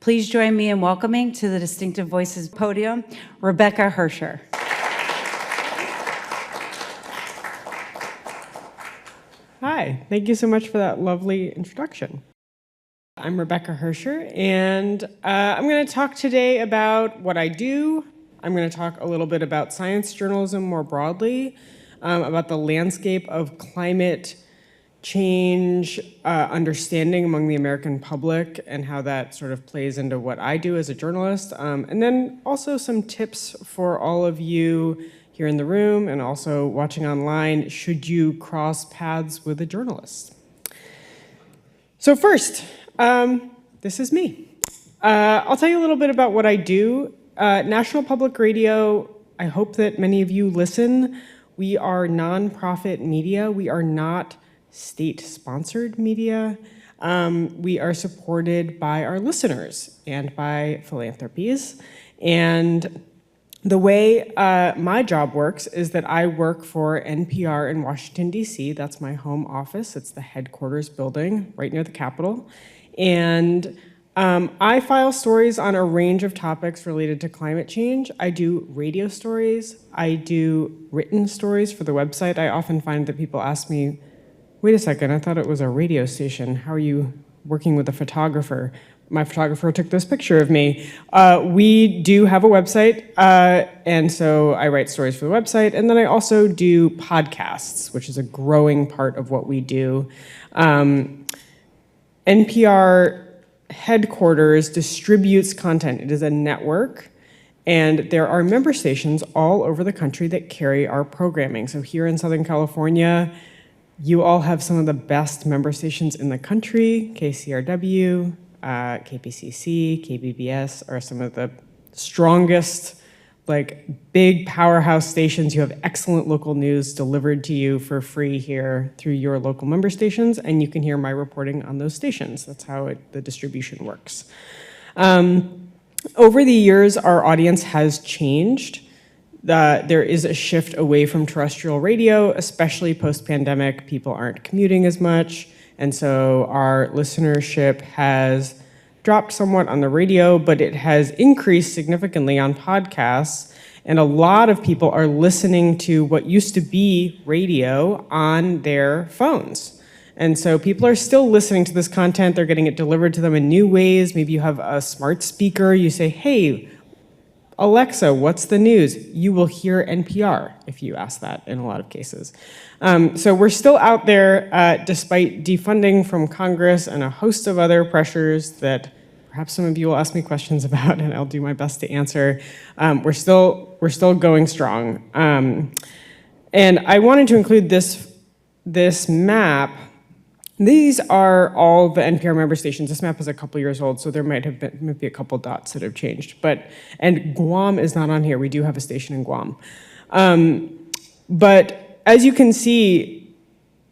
Please join me in welcoming to the Distinctive Voices podium, Rebecca Hersher. Hi, thank you so much for that lovely introduction. I'm Rebecca Hersher, and I'm going to talk today about what I do. I'm going to talk a little bit about science journalism more broadly, about the landscape of climate change understanding among the American public and how that sort of plays into what I do as a journalist, and then also some tips for all of you here in the room and also watching online, should you cross paths with a journalist. So first, this is me. I'll tell you a little bit about what I do. National Public Radio, I hope that many of you listen. We are nonprofit media. We are not state-sponsored media. We are supported by our listeners and by philanthropies. And the way my job works is that I work for NPR in Washington, D.C. That's my home office. It's the headquarters building right near the Capitol. And I file stories on a range of topics related to climate change. I do radio stories. I do written stories for the website. I often find that people ask me, wait a second, I thought it was a radio station. How are you working with a photographer? My photographer took this picture of me. We do have a website, and so I write stories for the website, and then I also do podcasts, which is a growing part of what we do. NPR headquarters distributes content. It is a network, and there are member stations all over the country that carry our programming. So here in Southern California, you all have some of the best member stations in the country. KCRW, KPCC, KBBS are some of the strongest, big powerhouse stations. You have excellent local news delivered to you for free here through your local member stations, and you can hear my reporting on those stations. That's how the distribution works. Over the years, our audience has changed. There is a shift away from terrestrial radio, especially post-pandemic. People aren't commuting as much, and so our listenership has dropped somewhat on the radio, but it has increased significantly on podcasts, and a lot of people are listening to what used to be radio on their phones. And so people are still listening to this content. They're getting it delivered to them in new ways. Maybe you have a smart speaker. You say, hey, Alexa, what's the news? You will hear NPR if you ask that in a lot of cases. So we're still out there despite defunding from Congress and a host of other pressures that perhaps some of you will ask me questions about, and I'll do my best to answer. We're still going strong. And I wanted to include this map. These are all the NPR member stations. This map is a couple years old, so there might be a couple dots that have changed. And Guam is not on here. We do have a station in Guam. But as you can see,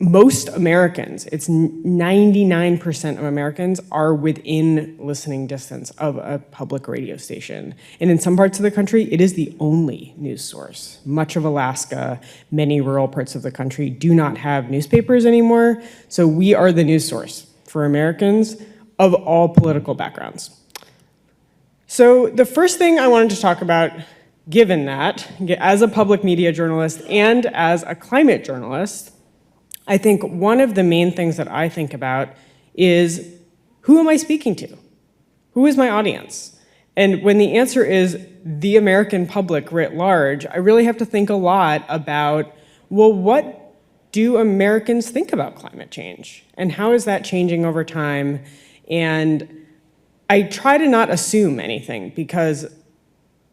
most Americans, it's 99% of Americans are within listening distance of a public radio station. And in some parts of the country, it is the only news source. Much of Alaska, many rural parts of the country do not have newspapers anymore. So we are the news source for Americans of all political backgrounds. So the first thing I wanted to talk about, given that, as a public media journalist and as a climate journalist, I think one of the main things that I think about is, who am I speaking to? Who is my audience? And when the answer is the American public writ large, I really have to think a lot about, well, what do Americans think about climate change? And how is that changing over time? And I try to not assume anything, because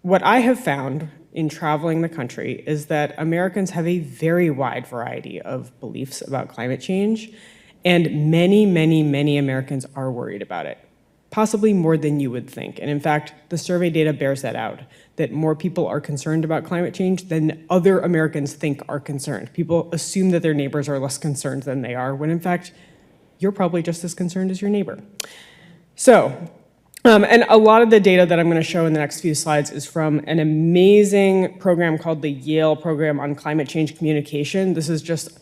what I have found in traveling the country is that Americans have a very wide variety of beliefs about climate change, and many, many, many Americans are worried about it, possibly more than you would think. And in fact, the survey data bears that out, that more people are concerned about climate change than other Americans think are concerned. People assume that their neighbors are less concerned than they are, when in fact, you're probably just as concerned as your neighbor. So, and a lot of the data that I'm going to show in the next few slides is from an amazing program called the Yale Program on Climate Change Communication. This is just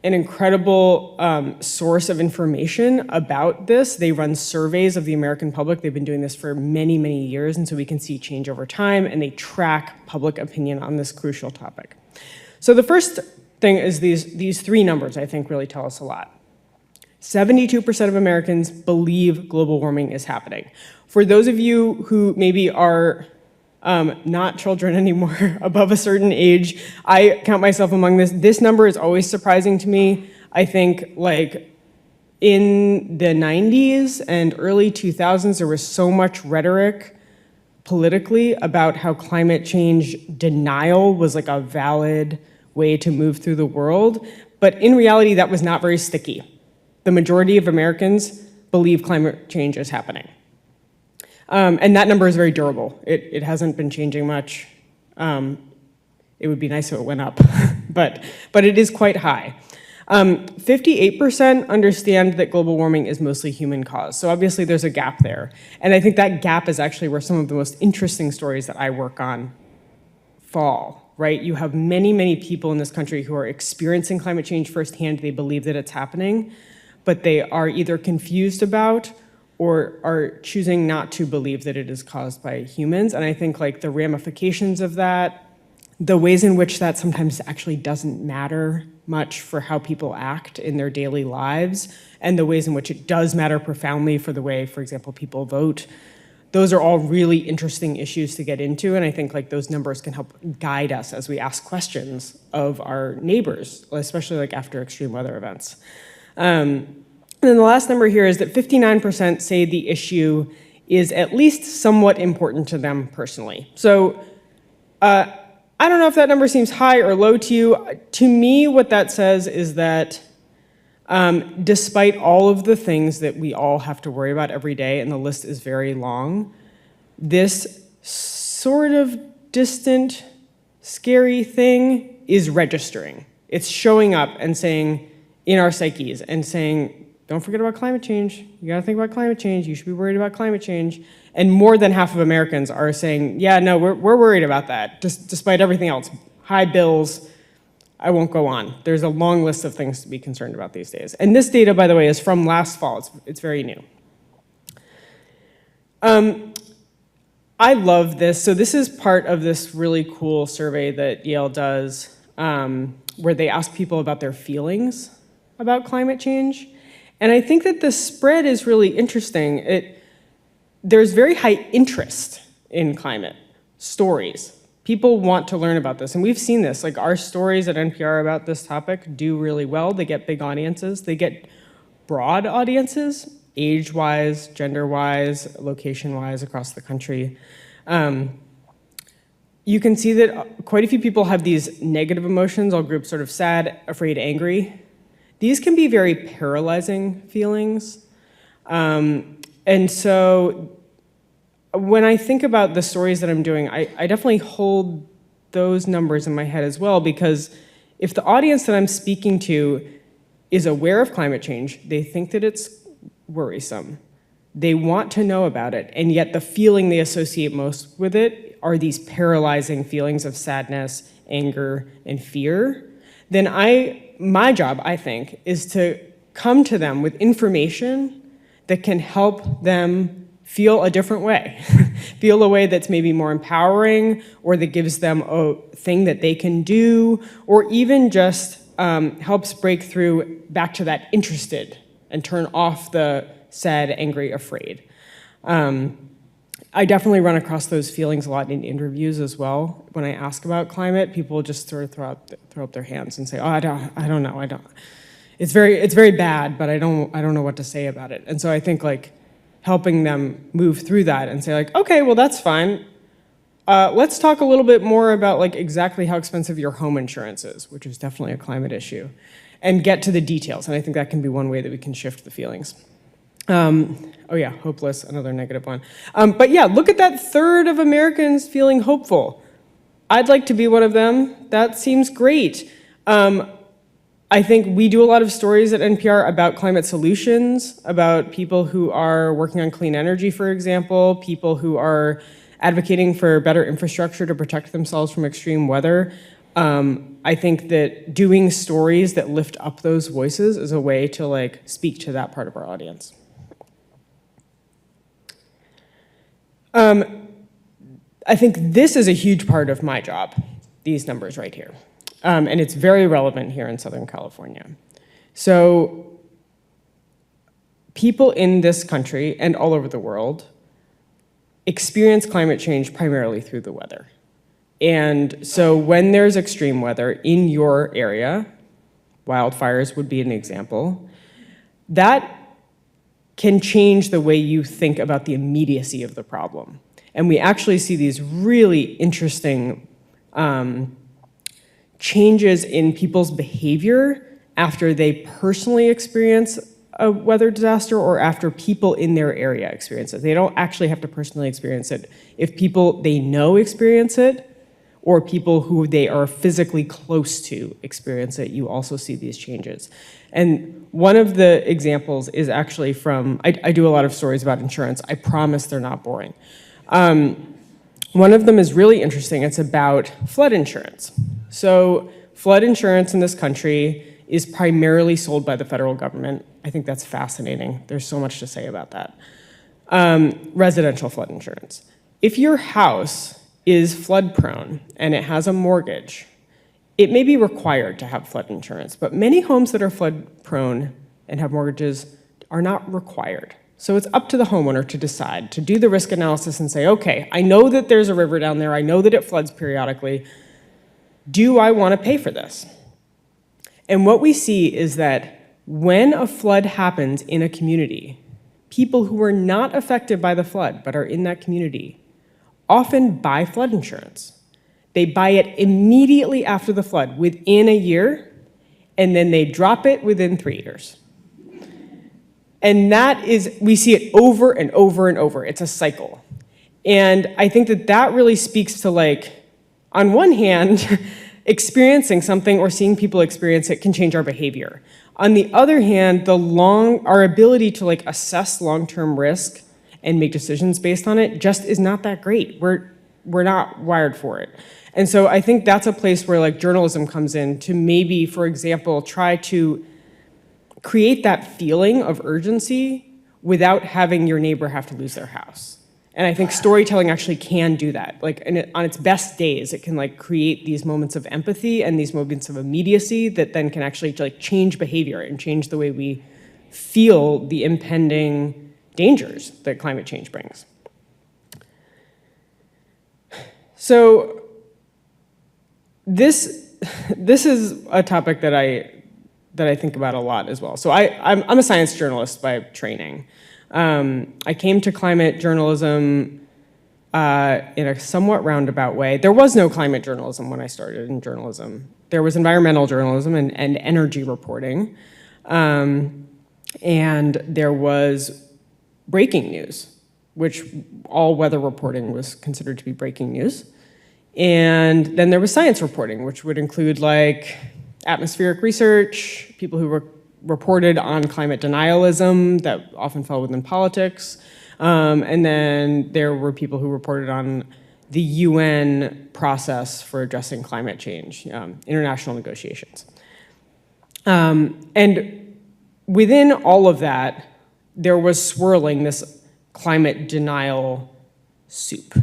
an incredible source of information about this. They run surveys of the American public. They've been doing this for many, many years, and so we can see change over time, and they track public opinion on this crucial topic. So the first thing is these three numbers, I think, really tell us a lot. 72% of Americans believe global warming is happening. For those of you who maybe are not children anymore, above a certain age, I count myself among this. This number is always surprising to me. I think like in the 90s and early 2000s, there was so much rhetoric politically about how climate change denial was like a valid way to move through the world. But in reality, that was not very sticky. The majority of Americans believe climate change is happening. And that number is very durable. It hasn't been changing much. It would be nice if it went up, but it is quite high. 58% understand that global warming is mostly human caused. So obviously there's a gap there. And I think that gap is actually where some of the most interesting stories that I work on fall, right? You have many, many people in this country who are experiencing climate change firsthand. They believe that it's happening, but they are either confused about or are choosing not to believe that it is caused by humans. And I think like the ramifications of that, the ways in which that sometimes actually doesn't matter much for how people act in their daily lives, and the ways in which it does matter profoundly for the way, for example, people vote, those are all really interesting issues to get into. And I think like those numbers can help guide us as we ask questions of our neighbors, especially like after extreme weather events. And then the last number here is that 59% say the issue is at least somewhat important to them personally. So I don't know if that number seems high or low to you. To me, what that says is that despite all of the things that we all have to worry about every day, and the list is very long, this sort of distant, scary thing is registering. It's showing up and saying, in our psyches, and saying, don't forget about climate change. You gotta think about climate change. You should be worried about climate change. And more than half of Americans are saying, yeah, no, we're worried about that, despite everything else. High bills, I won't go on. There's a long list of things to be concerned about these days. And this data, by the way, is from last fall. It's very new. I love this. So this is part of this really cool survey that Yale does, where they ask people about their feelings about climate change. And I think that the spread is really interesting. There's very high interest in climate stories. People want to learn about this, and we've seen this. Like our stories at NPR about this topic do really well. They get big audiences. They get broad audiences, age-wise, gender-wise, location-wise across the country. You can see that quite a few people have these negative emotions, all grouped sort of sad, afraid, angry. These can be very paralyzing feelings. And so when I think about the stories that I'm doing, I definitely hold those numbers in my head as well, because if the audience that I'm speaking to is aware of climate change, they think that it's worrisome. They want to know about it, and yet the feeling they associate most with it are these paralyzing feelings of sadness, anger, and fear. Then my job, I think, is to come to them with information that can help them feel a different way, feel a way that's maybe more empowering, or that gives them a thing that they can do, or even just helps break through back to that interested and turn off the sad, angry, afraid. I definitely run across those feelings a lot in interviews as well. When I ask about climate, people just sort of throw up their hands and say, "Oh, I don't know. It's very bad, but I don't know what to say about it." And so I think like helping them move through that and say like, "Okay, well that's fine. Let's talk a little bit more about like exactly how expensive your home insurance is," which is definitely a climate issue, and get to the details. And I think that can be one way that we can shift the feelings. Oh yeah, hopeless, another negative one. But yeah, look at that third of Americans feeling hopeful. I'd like to be one of them. That seems great. I think we do a lot of stories at NPR about climate solutions, about people who are working on clean energy, for example, people who are advocating for better infrastructure to protect themselves from extreme weather. I think that doing stories that lift up those voices is a way to like speak to that part of our audience. I think this is a huge part of my job, these numbers right here. And it's very relevant here in Southern California. So people in this country and all over the world experience climate change primarily through the weather. And so when there's extreme weather in your area, wildfires would be an example, that can change the way you think about the immediacy of the problem. And we actually see these really interesting changes in people's behavior after they personally experience a weather disaster or after people in their area experience it. They don't actually have to personally experience it. If people they know experience it, or people who they are physically close to experience it, you also see these changes. And one of the examples is actually from, I do a lot of stories about insurance. I promise they're not boring. One of them is really interesting. It's about flood insurance. So flood insurance in this country is primarily sold by the federal government. I think that's fascinating. There's so much to say about that. Residential flood insurance. If your house is flood prone and it has a mortgage, it may be required to have flood insurance, but many homes that are flood prone and have mortgages are not required. So it's up to the homeowner to decide, to do the risk analysis and say, okay, I know that there's a river down there, I know that it floods periodically, do I want to pay for this? And what we see is that when a flood happens in a community, people who are not affected by the flood but are in that community often buy flood insurance. They buy it immediately after the flood, within a year, and then they drop it within 3 years. And that is, we see it over and over and over. It's a cycle. And I think that that really speaks to, like, on one hand, experiencing something or seeing people experience it can change our behavior. On the other hand, our ability to like assess long-term risk and make decisions based on it just is not that great. We're not wired for it. And so I think that's a place where like journalism comes in to maybe, for example, try to create that feeling of urgency without having your neighbor have to lose their house. And I think storytelling actually can do that. Like on its best days, it can like create these moments of empathy and these moments of immediacy that then can actually like change behavior and change the way we feel the impending dangers that climate change brings. So this is a topic that I think about a lot as well. So I'm a science journalist by training. I came to climate journalism in a somewhat roundabout way. There was no climate journalism when I started in journalism. There was environmental journalism and energy reporting. And there was breaking news, which all weather reporting was considered to be breaking news. And then there was science reporting, which would include like atmospheric research, people who reported on climate denialism that often fell within politics. And then there were people who reported on the UN process for addressing climate change, international negotiations. And within all of that, there was swirling this climate denial soup,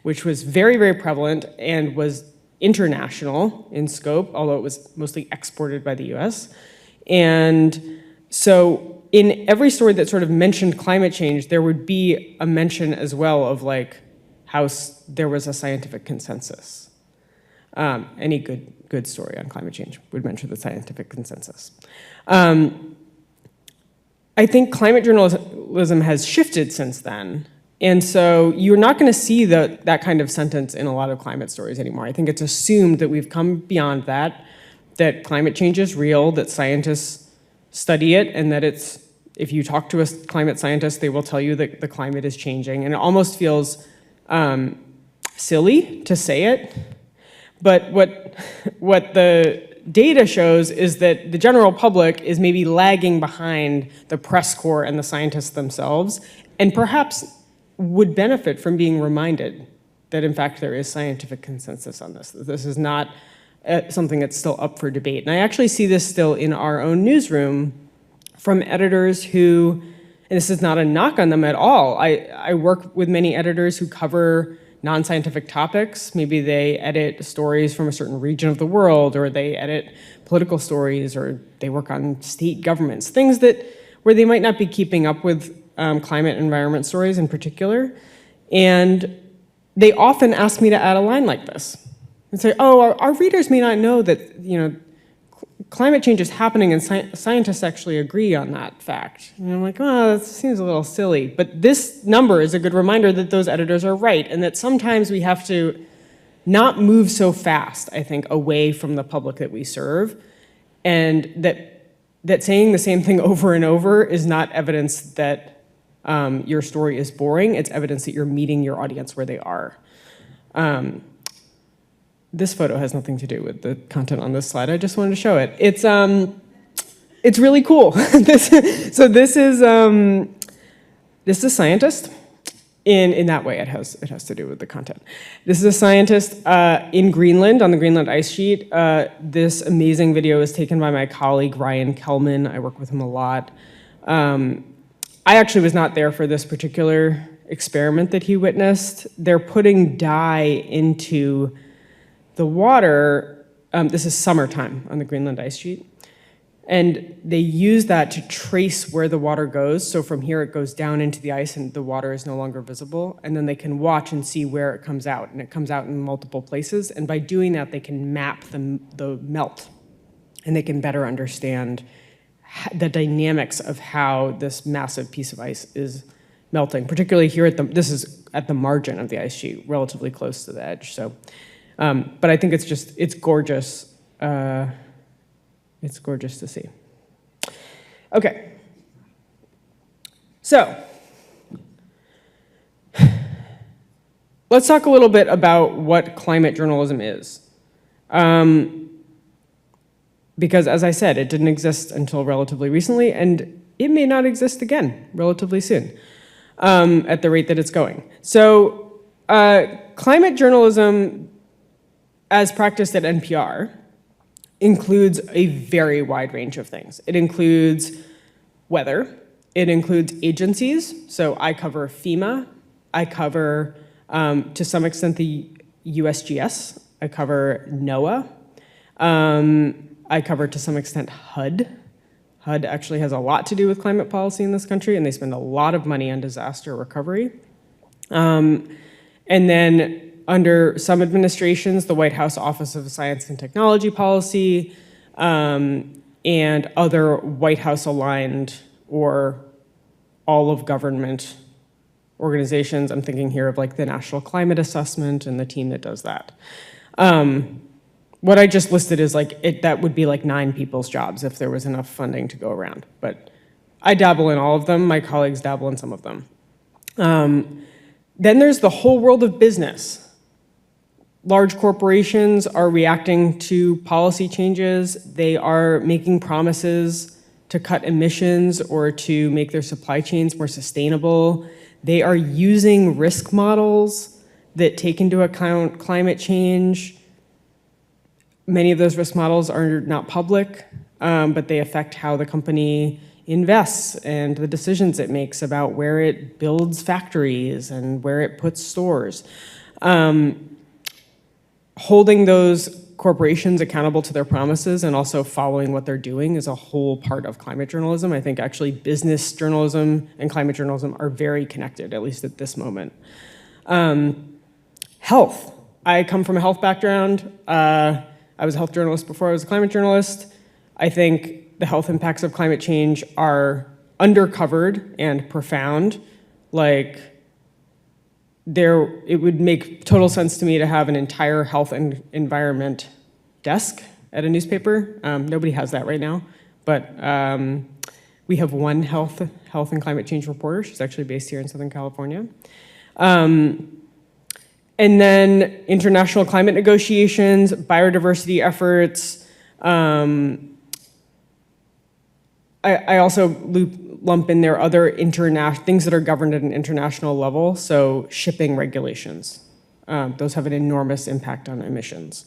which was very, very prevalent and was international in scope, although it was mostly exported by the US. And so in every story that sort of mentioned climate change, there would be a mention as well of like how there was a scientific consensus. Any good story on climate change would mention the scientific consensus. I think climate journalism has shifted since then. And so you're not going to see that kind of sentence in a lot of climate stories anymore. I think it's assumed that we've come beyond that climate change is real, that scientists study it, and that if you talk to a climate scientist, they will tell you that the climate is changing. And it almost feels silly to say it. But what the data shows is that the general public is maybe lagging behind the press corps and the scientists themselves, and perhaps would benefit from being reminded that in fact there is scientific consensus on this. That this is not something that's still up for debate. And I actually see this still in our own newsroom from editors who, and this is not a knock on them at all, I work with many editors who cover non-scientific topics. Maybe they edit stories from a certain region of the world, or they edit political stories, or they work on state governments, things that where they might not be keeping up with climate and environment stories in particular. And they often ask me to add a line like this and say, oh, our readers may not know that, climate change is happening and scientists actually agree on that fact. And I'm like, oh, that seems a little silly. But this number is a good reminder that those editors are right, and that sometimes we have to not move so fast, I think, away from the public that we serve, and that saying the same thing over and over is not evidence that your story is boring. It's evidence that you're meeting your audience where they are. This photo has nothing to do with the content on this slide. I just wanted to show it. It's really cool. This is a scientist. In that way, it has to do with the content. This is a scientist in Greenland, on the Greenland ice sheet. This amazing video was taken by my colleague, Ryan Kellman. I work with him a lot. I actually was not there for this particular experiment that he witnessed. They're putting dye into the water. This is summertime on the Greenland ice sheet. And they use that to trace where the water goes. So from here, it goes down into the ice and the water is no longer visible. And then they can watch and see where it comes out. And it comes out in multiple places. And by doing that, they can map the melt. And they can better understand the dynamics of how this massive piece of ice is melting, particularly here this is at the margin of the ice sheet, relatively close to the edge. So, but I think it's gorgeous. It's gorgeous to see. Okay. So, let's talk a little bit about what climate journalism is. Because as I said, it didn't exist until relatively recently, and it may not exist again relatively soon at the rate that it's going. So, climate journalism, as practiced at NPR, includes a very wide range of things. It includes weather. It includes agencies. So I cover FEMA. I cover, to some extent, the USGS. I cover NOAA. I cover, to some extent, HUD. HUD actually has a lot to do with climate policy in this country, and they spend a lot of money on disaster recovery. And then under some administrations, the White House Office of Science and Technology Policy, and other White House-aligned or all-of-government organizations. I'm thinking here of like the National Climate Assessment and the team that does that. What I just listed is like, that would be like 9 people's jobs if there was enough funding to go around. But I dabble in all of them. My colleagues dabble in some of them. Then there's the whole world of business. Large corporations are reacting to policy changes. They are making promises to cut emissions or to make their supply chains more sustainable. They are using risk models that take into account climate change. Many of those risk models are not public, but they affect how the company invests and the decisions it makes about where it builds factories and where it puts stores. Holding those corporations accountable to their promises and also following what they're doing is a whole part of climate journalism. I think actually business journalism and climate journalism are very connected, at least at this moment. Health. I come from a health background. I was a health journalist before I was a climate journalist. I think the health impacts of climate change are undercovered and profound. Like, it would make total sense to me to have an entire health and environment desk at a newspaper. Nobody has that right now, but we have one health and climate change reporter. She's actually based here in Southern California. And then international climate negotiations, biodiversity efforts. I also lump in there other things that are governed at an international level, so shipping regulations. Those have an enormous impact on emissions.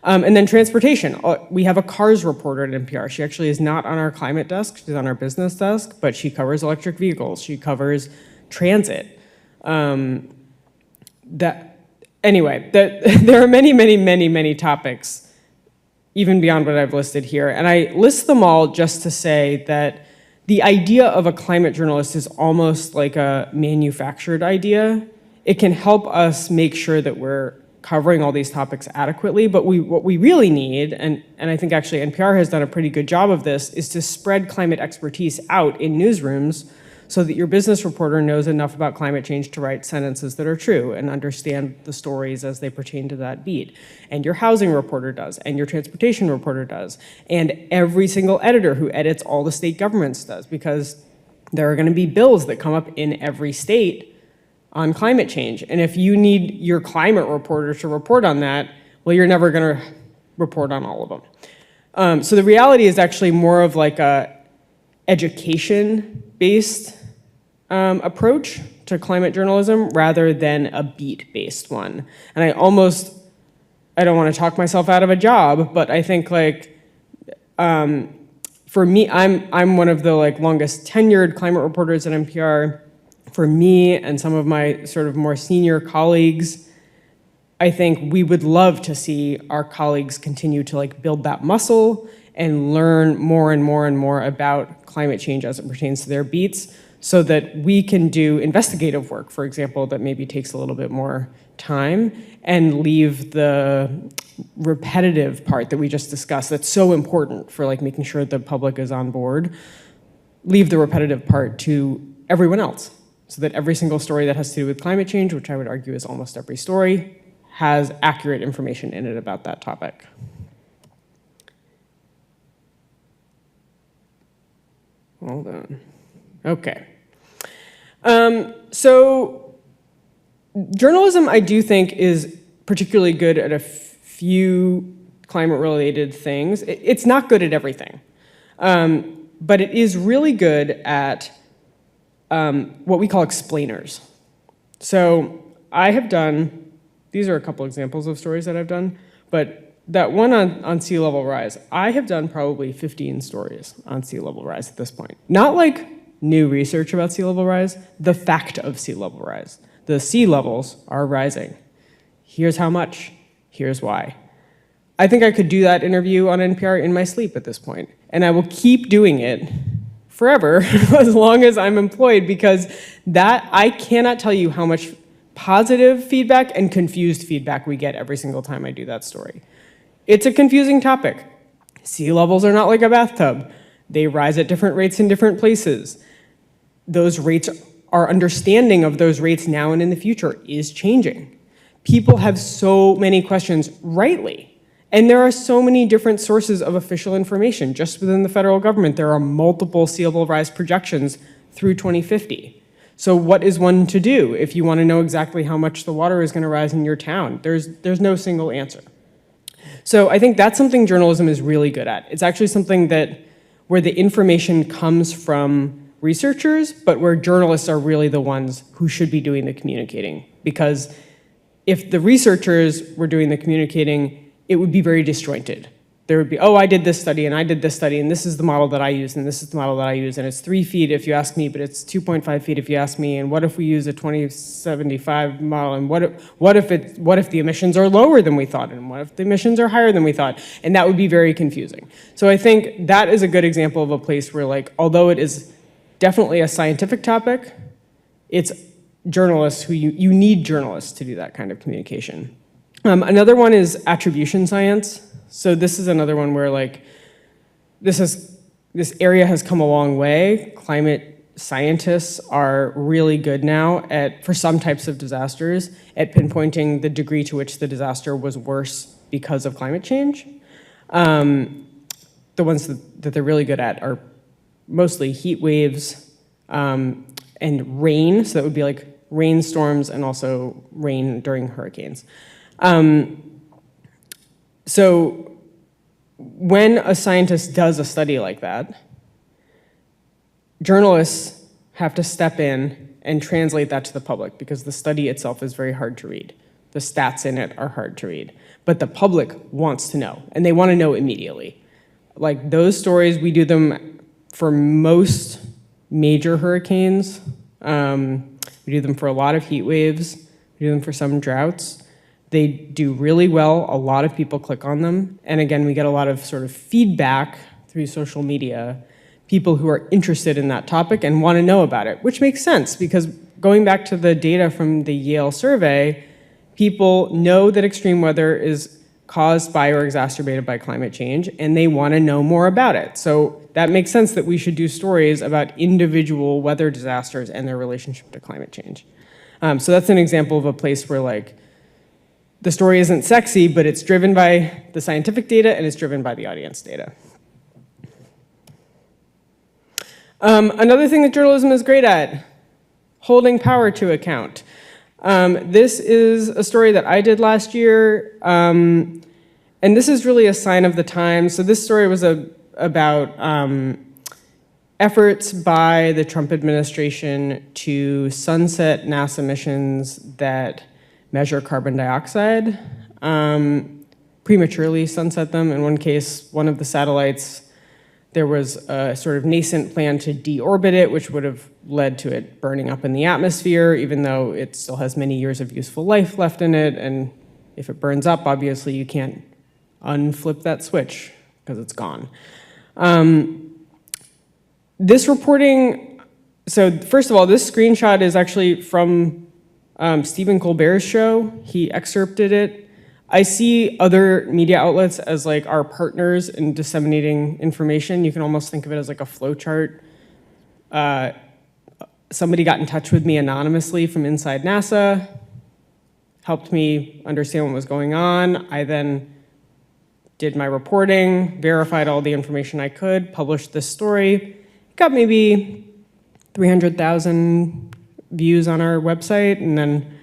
And then transportation. We have a cars reporter at NPR. She actually is not on our climate desk. She's on our business desk, but she covers electric vehicles. She covers transit. There are many, many, many, many topics, even beyond what I've listed here. And I list them all just to say that the idea of a climate journalist is almost like a manufactured idea. It can help us make sure that we're covering all these topics adequately, but what we really need, and I think actually NPR has done a pretty good job of this, is to spread climate expertise out in newsrooms so that your business reporter knows enough about climate change to write sentences that are true and understand the stories as they pertain to that beat. And your housing reporter does, and your transportation reporter does, and every single editor who edits all the state governments does, because there are gonna be bills that come up in every state on climate change. And if you need your climate reporter to report on that, well, you're never gonna report on all of them. So the reality is actually more of like a education-based approach to climate journalism rather than a beat-based one. And I don't want to talk myself out of a job, but I think like, for me, I'm one of the like longest tenured climate reporters at NPR. For me and some of my sort of more senior colleagues, I think we would love to see our colleagues continue to like build that muscle and learn more and more and more about climate change as it pertains to their beats, so that we can do investigative work, for example, that maybe takes a little bit more time, and leave the repetitive part that we just discussed that's so important for like making sure the public is on board, leave the repetitive part to everyone else, so that every single story that has to do with climate change, which I would argue is almost every story, has accurate information in it about that topic. Hold on. Okay. So journalism, I do think, is particularly good at a few climate-related things. It's not good at everything, but it is really good at what we call explainers. So I have done, these are a couple examples of stories that I've done, but that one on sea level rise, I have done probably 15 stories on sea level rise at this point. Not like new research about sea level rise, the fact of sea level rise. The sea levels are rising. Here's how much, here's why. I think I could do that interview on NPR in my sleep at this point, and I will keep doing it forever as long as I'm employed, because that, I cannot tell you how much positive feedback and confused feedback we get every single time I do that story. It's a confusing topic. Sea levels are not like a bathtub. They rise at different rates in different places. Those rates, our understanding of those rates now and in the future is changing. People have so many questions, rightly, and there are so many different sources of official information. Just within the federal government, there are multiple sea level rise projections through 2050. So what is one to do if you want to know exactly how much the water is going to rise in your town? There's no single answer. So I think that's something journalism is really good at. It's actually something where the information comes from researchers, but where journalists are really the ones who should be doing the communicating. Because if the researchers were doing the communicating, it would be very disjointed. There would be, oh, I did this study, and I did this study, and this is the model that I use, and this is the model that I use, and it's 3 feet if you ask me, but it's 2.5 feet if you ask me, and what if we use a 2075 model, and what if the emissions are lower than we thought, and what if the emissions are higher than we thought? And that would be very confusing. So I think that is a good example of a place where, like, although it is definitely a scientific topic, it's journalists who you need journalists to do that kind of communication. Another one is attribution science. So this is another one where like this area has come a long way. Climate scientists are really good now for some types of disasters at pinpointing the degree to which the disaster was worse because of climate change. The ones that they're really good at are mostly heat waves and rain. So that would be like rainstorms and also rain during hurricanes. So when a scientist does a study like that, journalists have to step in and translate that to the public because the study itself is very hard to read. The stats in it are hard to read. But the public wants to know, and they want to know immediately. Like those stories, we do them for most major hurricanes. We do them for a lot of heat waves. We do them for some droughts. They do really well. A lot of people click on them. And again, we get a lot of sort of feedback through social media, people who are interested in that topic and want to know about it, which makes sense because going back to the data from the Yale survey, people know that extreme weather is caused by or exacerbated by climate change, and they want to know more about it. So that makes sense that we should do stories about individual weather disasters and their relationship to climate change. So that's an example of a place where like the story isn't sexy, but it's driven by the scientific data and it's driven by the audience data. Another thing that journalism is great at, holding power to account. This is a story that I did last year, and this is really a sign of the times. So this story was about efforts by the Trump administration to sunset NASA missions that measure carbon dioxide, prematurely sunset them. In one case, one of the satellites, there was a sort of nascent plan to deorbit it, which would have led to it burning up in the atmosphere, even though it still has many years of useful life left in it. And if it burns up, obviously you can't unflip that switch because it's gone. This reporting, so first of all, this screenshot is actually from Stephen Colbert's show. He excerpted it. I see other media outlets as like our partners in disseminating information. You can almost think of it as like a flow chart. Somebody got in touch with me anonymously from inside NASA, helped me understand what was going on. I then did my reporting, verified all the information I could, published this story. Got maybe 300,000 views on our website, and then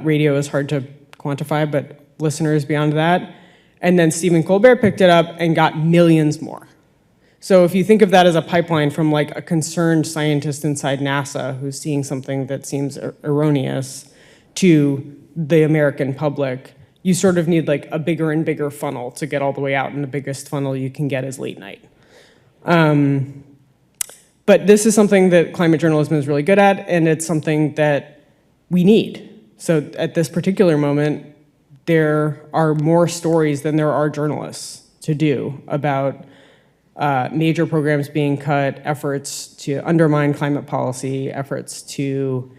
radio is hard to quantify, but listeners beyond that. And then Stephen Colbert picked it up and got millions more. So if you think of that as a pipeline from like a concerned scientist inside NASA who's seeing something that seems erroneous to the American public, you sort of need like a bigger and bigger funnel to get all the way out, and the biggest funnel you can get is late night. But this is something that climate journalism is really good at, and it's something that we need. So at this particular moment, there are more stories than there are journalists to do about major programs being cut, efforts to undermine climate policy, efforts to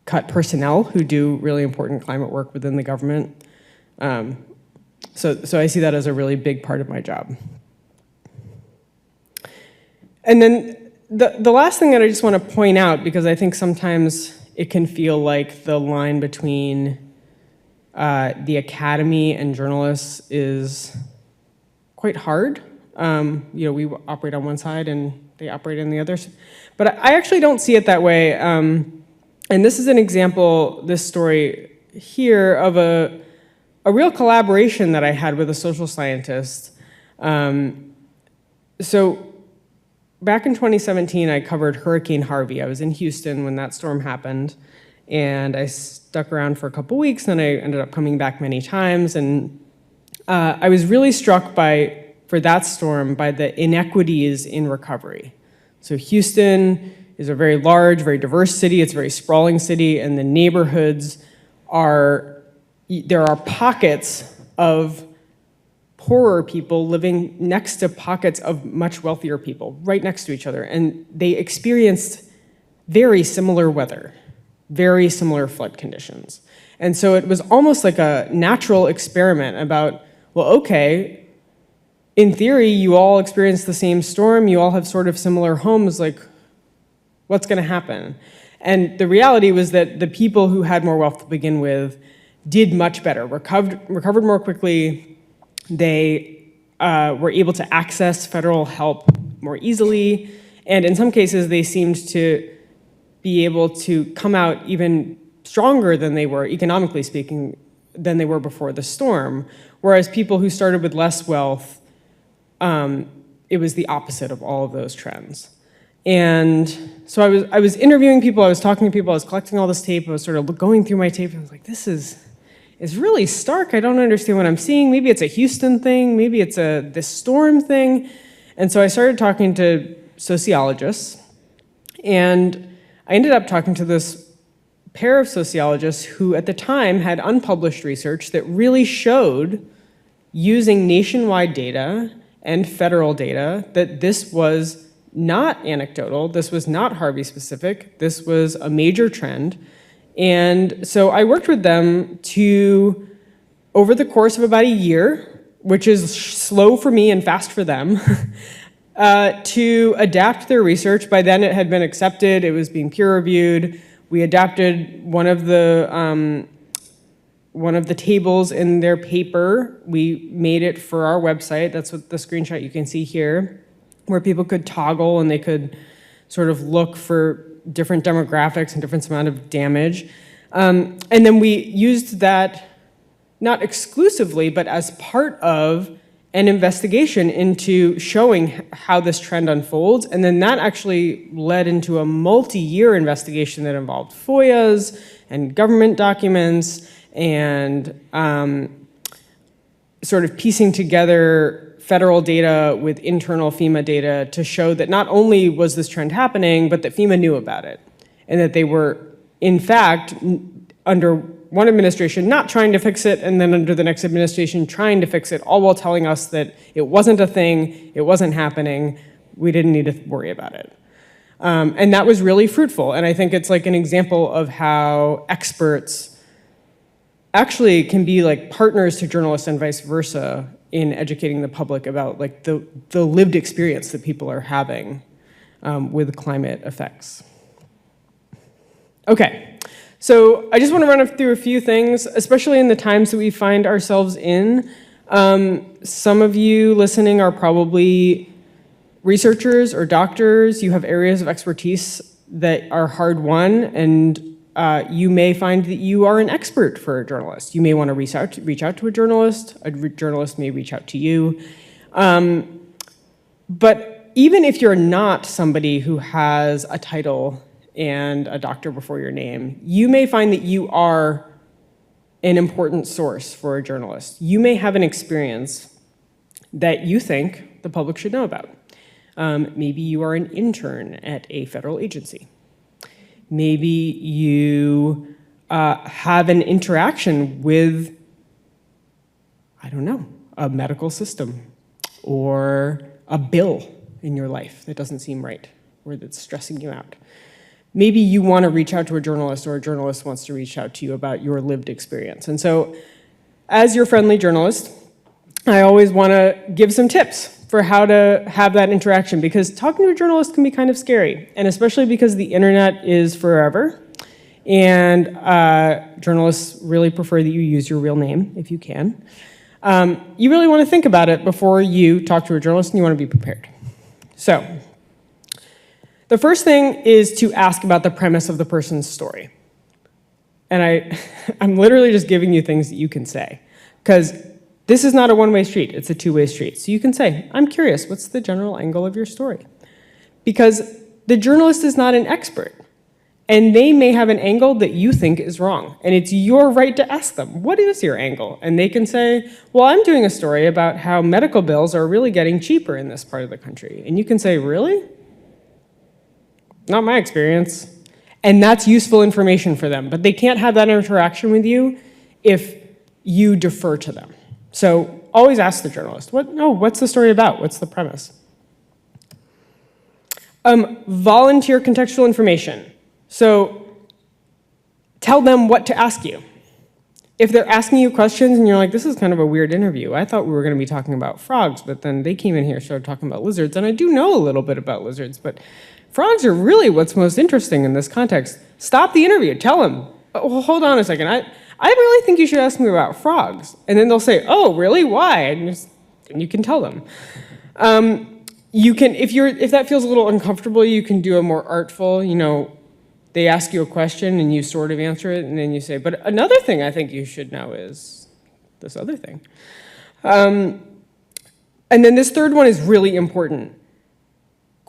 cut personnel who do really important climate work within the government. So I see that as a really big part of my job. And then the last thing that I just want to point out, because I think sometimes it can feel like the line between the academy and journalists is quite hard. We operate on one side and they operate on the other. But I actually don't see it that way. And this is an example, this story here, of a real collaboration that I had with a social scientist. So back in 2017, I covered Hurricane Harvey. I was in Houston when that storm happened, and I stuck around for a couple weeks, and I ended up coming back many times. And I was really struck for that storm, by the inequities in recovery. So Houston is a very large, very diverse city. It's a very sprawling city, and the neighborhoods there are pockets of poorer people living next to pockets of much wealthier people, right next to each other. And they experienced very similar weather, very similar flood conditions. And so it was almost like a natural experiment about, well, okay, in theory, you all experienced the same storm, you all have sort of similar homes, like, what's gonna happen? And the reality was that the people who had more wealth to begin with did much better, recovered more quickly. They were able to access federal help more easily, and in some cases, they seemed to be able to come out even stronger than they were, economically speaking, than they were before the storm. Whereas people who started with less wealth, it was the opposite of all of those trends. And so I was interviewing people, I was talking to people, I was collecting all this tape, I was sort of going through my tape, and I was like, this is really stark. I don't understand what I'm seeing. Maybe it's a Houston thing, maybe it's this storm thing. And so I started talking to sociologists, and I ended up talking to this pair of sociologists who at the time had unpublished research that really showed, using nationwide data and federal data, that this was not anecdotal, this was not Harvey specific, this was a major trend. And so I worked with them to, over the course of about a year, which is slow for me and fast for them, to adapt their research. By then it had been accepted, it was being peer reviewed. We adapted one of the tables in their paper. We made it for our website. That's what the screenshot you can see here, where people could toggle and they could sort of look for different demographics and different amount of damage. And then we used that, not exclusively, but as part of an investigation into showing how this trend unfolds. And then that actually led into a multi-year investigation that involved FOIAs and government documents and sort of piecing together federal data with internal FEMA data to show that not only was this trend happening, but that FEMA knew about it, and that they were, in fact, under one administration not trying to fix it, and then under the next administration trying to fix it, all while telling us that it wasn't a thing, it wasn't happening, we didn't need to worry about it. And that was really fruitful, and I think it's like an example of how experts actually can be like partners to journalists and vice versa in educating the public about like the lived experience that people are having with climate effects. Okay, so I just want to run through a few things, especially in the times that we find ourselves in. Some of you listening are probably researchers or doctors. You have areas of expertise that are hard won, and you may find that you are an expert for a journalist. You may want to reach out to a journalist may reach out to you. But even if you're not somebody who has a title and a doctor before your name, you may find that you are an important source for a journalist. You may have an experience that you think the public should know about. Maybe you are an intern at a federal agency. Maybe you have an interaction with, I don't know, a medical system or a bill in your life that doesn't seem right or that's stressing you out. Maybe you want to reach out to a journalist or a journalist wants to reach out to you about your lived experience. And so as your friendly journalist, I always want to give some tips for how to have that interaction, because talking to a journalist can be kind of scary, and especially because the internet is forever, and journalists really prefer that you use your real name if you can. You really want to think about it before you talk to a journalist, and you want to be prepared. So, the first thing is to ask about the premise of the person's story. And I'm literally just giving you things that you can say, because this is not a one-way street, it's a two-way street. So you can say, I'm curious, what's the general angle of your story? Because the journalist is not an expert, and they may have an angle that you think is wrong, and it's your right to ask them, what is your angle? And they can say, well, I'm doing a story about how medical bills are really getting cheaper in this part of the country. And you can say, really? Not my experience. And that's useful information for them, but they can't have that interaction with you if you defer to them. So always ask the journalist, what's the story about? What's the premise? Volunteer contextual information. So tell them what to ask you. If they're asking you questions and you're like, this is kind of a weird interview. I thought we were going to be talking about frogs, but then they came in here and started talking about lizards, and I do know a little bit about lizards, but frogs are really what's most interesting in this context. Stop the interview. Tell them, well, hold on a second. I really think you should ask me about frogs. And then they'll say, oh, really? Why? And you can tell them. You can, if that feels a little uncomfortable, you can do a more artful, they ask you a question and you sort of answer it, and then you say, but another thing I think you should know is this other thing. And then this third one is really important.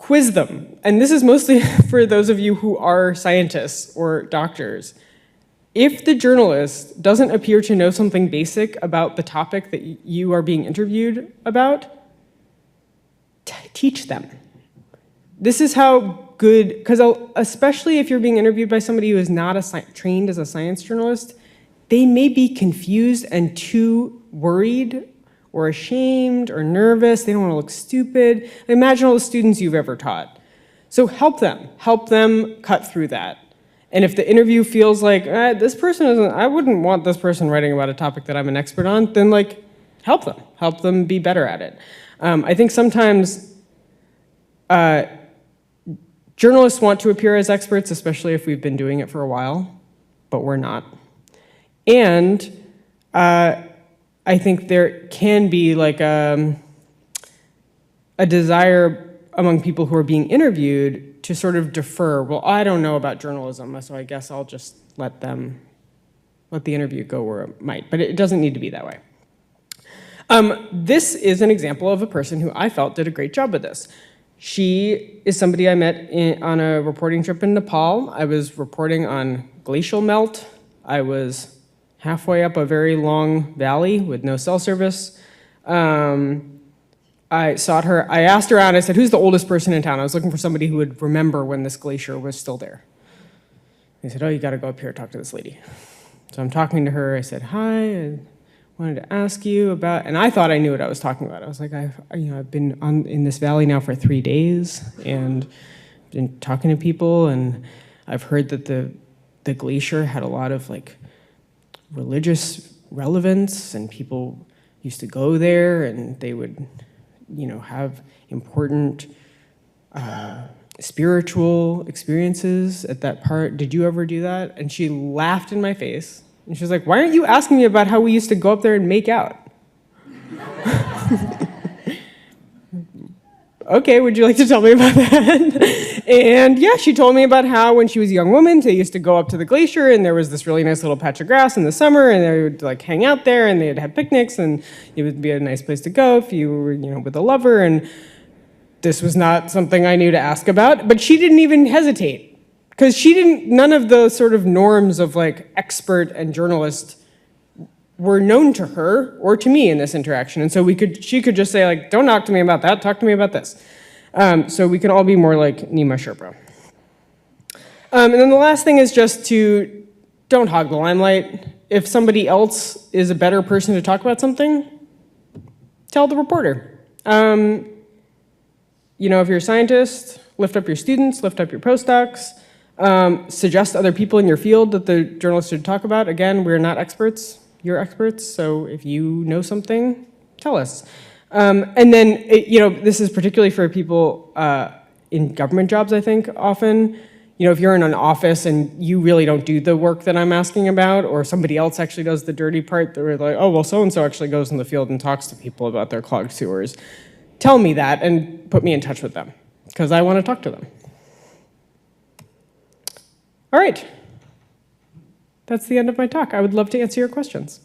quiz them. And this is mostly for those of you who are scientists or doctors. If the journalist doesn't appear to know something basic about the topic that you are being interviewed about, teach them. This is how good, because especially if you're being interviewed by somebody who is not trained as a science journalist, they may be confused and too worried or ashamed or nervous. They don't want to look stupid. Imagine all the students you've ever taught. So help them cut through that. And if the interview feels like, this person isn't, I wouldn't want this person writing about a topic that I'm an expert on, then like, help them be better at it. I think sometimes journalists want to appear as experts, especially if we've been doing it for a while, but we're not. And I think there can be like a desire among people who are being interviewed to sort of defer. Well, I don't know about journalism, so I guess I'll just let the interview go where it might. But it doesn't need to be that way. This is an example of a person who I felt did a great job with this. She is somebody I met on a reporting trip in Nepal. I was reporting on glacial melt. I was halfway up a very long valley with no cell service. I sought her, I asked her out, I said, who's the oldest person in town? I was looking for somebody who would remember when this glacier was still there. They said, oh, you gotta go up here and talk to this lady. So I'm talking to her, I said, hi, I wanted to ask you about, and I thought I knew what I was talking about. I was like, I've been in this valley now for 3 days, and been talking to people, and I've heard that the glacier had a lot of like religious relevance, and people used to go there, and they would have important spiritual experiences at that part. Did you ever do that? And she laughed in my face. And she was like, why aren't you asking me about how we used to go up there and make out? Okay, would you like to tell me about that? And yeah, she told me about how when she was a young woman, they used to go up to the glacier and there was this really nice little patch of grass in the summer and they would like hang out there and they'd have picnics and it would be a nice place to go if you were, with a lover. And this was not something I knew to ask about, but she didn't even hesitate because none of the sort of norms of like expert and journalist were known to her or to me in this interaction. And so she could just say like, don't talk to me about that, talk to me about this. So we can all be more like Nima Sherpa. And then the last thing is just to don't hog the limelight. If somebody else is a better person to talk about something, tell the reporter. If you're a scientist, lift up your students, lift up your postdocs, suggest other people in your field that the journalist should talk about. Again, we're not experts. You're experts, so if you know something, tell us. And then, this is particularly for people in government jobs, I think, often. If you're in an office and you really don't do the work that I'm asking about, or somebody else actually does the dirty part, they're like, oh, well, so-and-so actually goes in the field and talks to people about their clogged sewers. Tell me that and put me in touch with them, because I want to talk to them. All right. That's the end of my talk. I would love to answer your questions.